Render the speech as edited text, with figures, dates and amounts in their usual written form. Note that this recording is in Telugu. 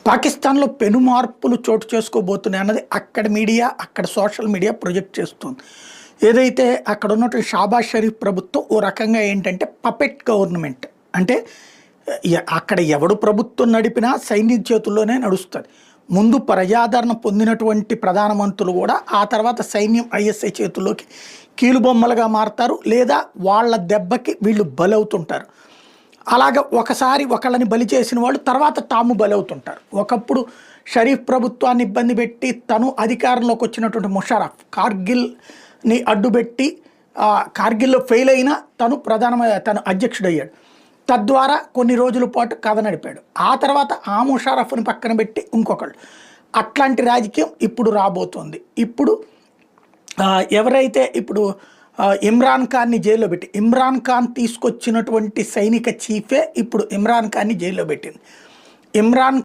పాకిస్తాన్‌లో పెను మార్పులు చోటు చేసుకోబోతున్నాయి అన్నది అక్కడ మీడియా, అక్కడ సోషల్ మీడియా ప్రొజెక్ట్ చేస్తుంది. ఏదైతే అక్కడ ఉన్నటువంటి షాబాజ్ షరీఫ్ ప్రభుత్వం ఓ రకంగా ఏంటంటే పపెట్ గవర్నమెంట్. అంటే అక్కడ ఎవడు ప్రభుత్వం నడిపినా సైన్యం చేతుల్లోనే నడుస్తది. ముందు ప్రజాదరణ పొందినటువంటి ప్రధానమంత్రులు కూడా ఆ తర్వాత సైన్యం ఐఎస్ఐ చేతుల్లోకి కీలుబొమ్మలుగా మారతారు. లేదా వాళ్ళ దెబ్బకి వీళ్ళు బలవుతుంటారు. అలాగ ఒకసారి ఒకళ్ళని బలి చేసిన వాళ్ళు తర్వాత తాము బలవుతుంటారు. ఒకప్పుడు షరీఫ్ ప్రభుత్వాన్ని ఇబ్బంది పెట్టి తను అధికారంలోకి వచ్చినటువంటి ముషర్రఫ్ కార్గిల్ని అడ్డుపెట్టి కార్గిల్లో ఫెయిల్ అయినా తను అధ్యక్షుడయ్యాడు. తద్వారా కొన్ని రోజుల పాటు కథ నడిపాడు. ఆ తర్వాత ఆ ముషర్రఫ్ని పక్కన పెట్టి ఇంకొకళ్ళు. అట్లాంటి రాజకీయం ఇప్పుడు రాబోతోంది. ఇప్పుడు ఎవరైతే ఇప్పుడు ఇమ్రాన్ ఖాన్ని జైల్లో పెట్టి ఇమ్రాన్ ఖాన్ తీసుకొచ్చినటువంటి సైనిక చీఫే ఇప్పుడు ఇమ్రాన్ ఖాన్ని జైల్లో పెట్టింది. ఇమ్రాన్